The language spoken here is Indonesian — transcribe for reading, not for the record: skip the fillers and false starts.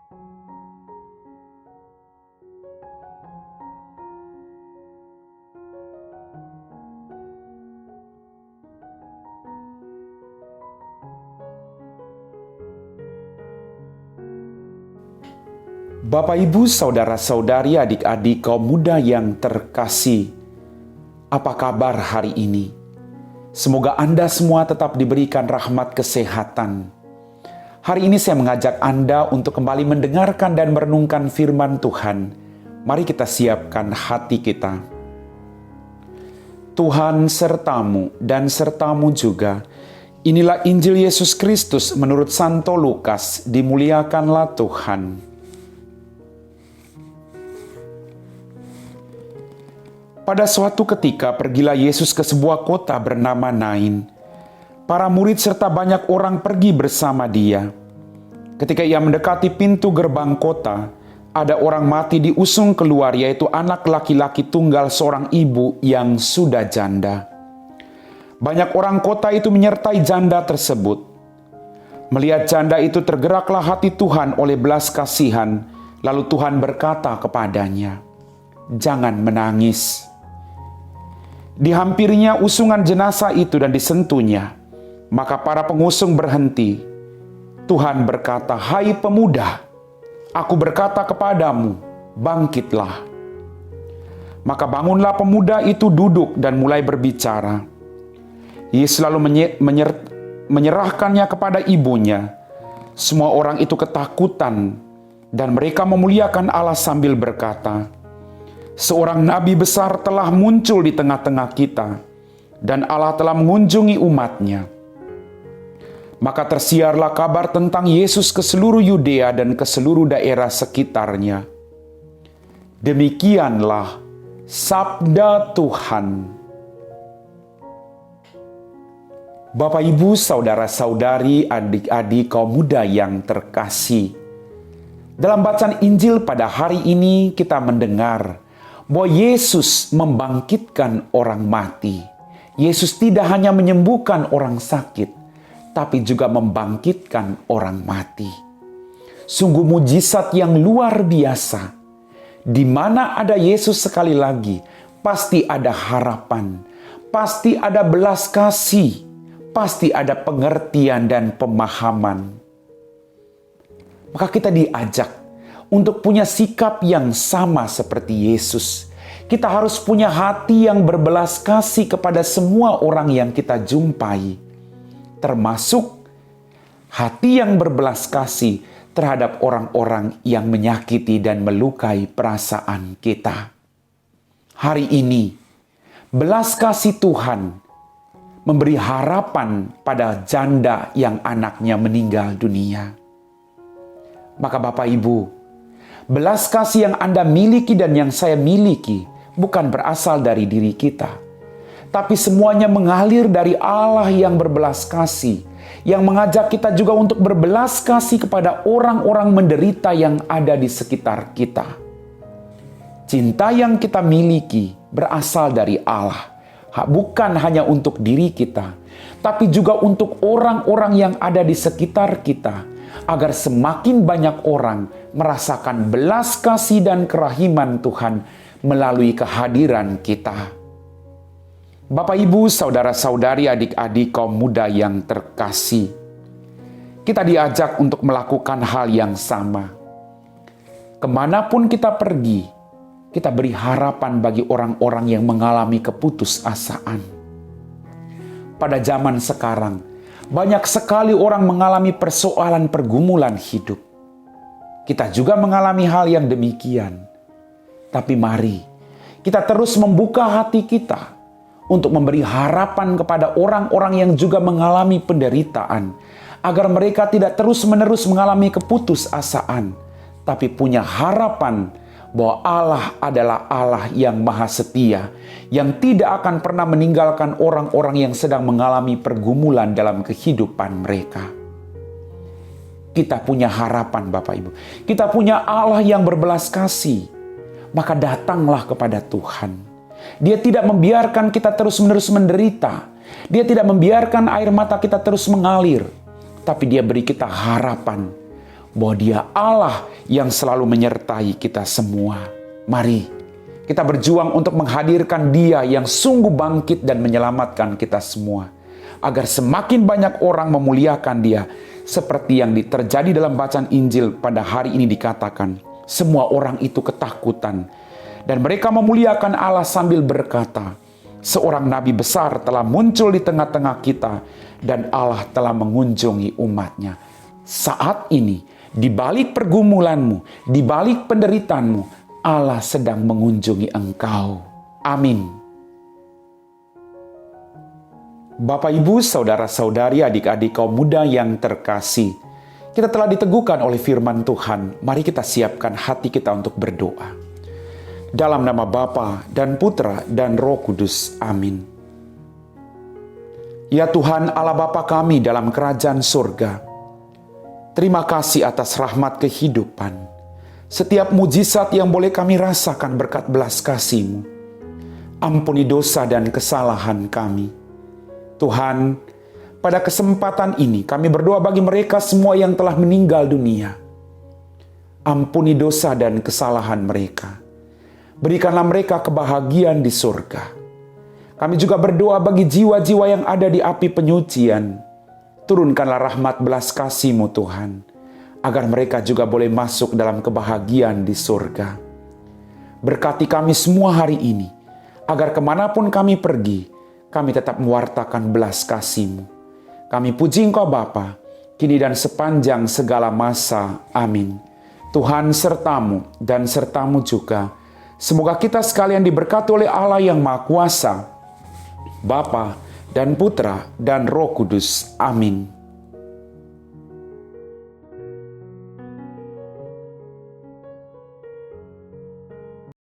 Bapak, Ibu, saudara-saudari, adik-adik kaum muda yang terkasih, apa kabar hari ini? Semoga Anda semua tetap diberikan rahmat kesehatan. Hari ini saya mengajak Anda untuk kembali mendengarkan dan merenungkan firman Tuhan. Mari kita siapkan hati kita. Tuhan sertamu dan sertamu juga. Inilah Injil Yesus Kristus menurut Santo Lukas. Dimuliakanlah Tuhan. Pada suatu ketika pergilah Yesus ke sebuah kota bernama Nain. Para murid serta banyak orang pergi bersama dia. Ketika ia mendekati pintu gerbang kota, ada orang mati diusung keluar, yaitu anak laki-laki tunggal seorang ibu yang sudah janda. Banyak orang kota itu menyertai janda tersebut. Melihat janda itu, tergeraklah hati Tuhan oleh belas kasihan. Lalu Tuhan berkata kepadanya, "Jangan menangis." Dihampirinya usungan jenazah itu dan disentuhnya. Maka para pengusung berhenti. Tuhan berkata, "Hai pemuda, aku berkata kepadamu, bangkitlah." Maka bangunlah pemuda itu duduk dan mulai berbicara. Yesus lalu menyerahkannya kepada ibunya. Semua orang itu ketakutan dan mereka memuliakan Allah sambil berkata, "Seorang nabi besar telah muncul di tengah-tengah kita, dan Allah telah mengunjungi umatnya." Maka tersiarlah kabar tentang Yesus ke seluruh Yudea dan ke seluruh daerah sekitarnya. Demikianlah sabda Tuhan. Bapak, Ibu, saudara-saudari, adik-adik kaum muda yang terkasih. Dalam bacaan Injil pada hari ini kita mendengar bahwa Yesus membangkitkan orang mati. Yesus tidak hanya menyembuhkan orang sakit, tapi juga membangkitkan orang mati. Sungguh mujizat yang luar biasa. Di mana ada Yesus sekali lagi, pasti ada harapan, pasti ada belas kasih, pasti ada pengertian dan pemahaman. Maka kita diajak untuk punya sikap yang sama seperti Yesus. Kita harus punya hati yang berbelas kasih kepada semua orang yang kita jumpai. Termasuk hati yang berbelas kasih terhadap orang-orang yang menyakiti dan melukai perasaan kita. Hari ini, belas kasih Tuhan memberi harapan pada janda yang anaknya meninggal dunia. Maka Bapak, Ibu, belas kasih yang Anda miliki dan yang saya miliki bukan berasal dari diri kita, tapi semuanya mengalir dari Allah yang berbelas kasih, yang mengajak kita juga untuk berbelas kasih kepada orang-orang menderita yang ada di sekitar kita. Cinta yang kita miliki berasal dari Allah, bukan hanya untuk diri kita, tapi juga untuk orang-orang yang ada di sekitar kita, agar semakin banyak orang merasakan belas kasih dan kerahiman Tuhan melalui kehadiran kita. Bapak, Ibu, saudara-saudari, adik-adik kaum muda yang terkasih, kita diajak untuk melakukan hal yang sama. Kemanapun kita pergi, kita beri harapan bagi orang-orang yang mengalami keputusasaan. Pada zaman sekarang, banyak sekali orang mengalami persoalan pergumulan hidup. Kita juga mengalami hal yang demikian. Tapi mari kita terus membuka hati kita untuk memberi harapan kepada orang-orang yang juga mengalami penderitaan, agar mereka tidak terus-menerus mengalami keputusasaan, tapi punya harapan bahwa Allah adalah Allah yang maha setia, yang tidak akan pernah meninggalkan orang-orang yang sedang mengalami pergumulan dalam kehidupan mereka. Kita punya harapan, Bapak Ibu. Kita punya Allah yang berbelas kasih. Maka datanglah kepada Tuhan. Dia tidak membiarkan kita terus-menerus menderita. Dia tidak membiarkan air mata kita terus mengalir. Tapi Dia beri kita harapan bahwa Dia Allah yang selalu menyertai kita semua. Mari kita berjuang untuk menghadirkan Dia yang sungguh bangkit dan menyelamatkan kita semua, agar semakin banyak orang memuliakan Dia. Seperti yang terjadi dalam bacaan Injil pada hari ini dikatakan, semua orang itu ketakutan dan mereka memuliakan Allah sambil berkata, seorang nabi besar telah muncul di tengah-tengah kita dan Allah telah mengunjungi umatnya. Saat ini, di balik pergumulanmu, di balik penderitaanmu, Allah sedang mengunjungi engkau. Amin. Bapak, Ibu, saudara-saudari, adik-adik kaum muda yang terkasih, kita telah diteguhkan oleh firman Tuhan. Mari kita siapkan hati kita untuk berdoa. Dalam nama Bapa dan Putra dan Roh Kudus. Amin. Ya Tuhan Allah Bapa kami dalam kerajaan surga, terima kasih atas rahmat kehidupan. Setiap mujizat yang boleh kami rasakan berkat belas kasih-Mu. Ampuni dosa dan kesalahan kami. Tuhan, pada kesempatan ini kami berdoa bagi mereka semua yang telah meninggal dunia. Ampuni dosa dan kesalahan mereka. Berikanlah mereka kebahagiaan di surga. Kami juga berdoa bagi jiwa-jiwa yang ada di api penyucian. Turunkanlah rahmat belas kasih-Mu Tuhan, agar mereka juga boleh masuk dalam kebahagiaan di surga. Berkati kami semua hari ini, agar kemanapun kami pergi, kami tetap mewartakan belas kasih-Mu. Kami puji Engkau Bapa, kini dan sepanjang segala masa. Amin. Tuhan sertamu dan sertamu juga. Semoga kita sekalian diberkati oleh Allah yang Maha Kuasa, Bapa dan Putra dan Roh Kudus. Amin.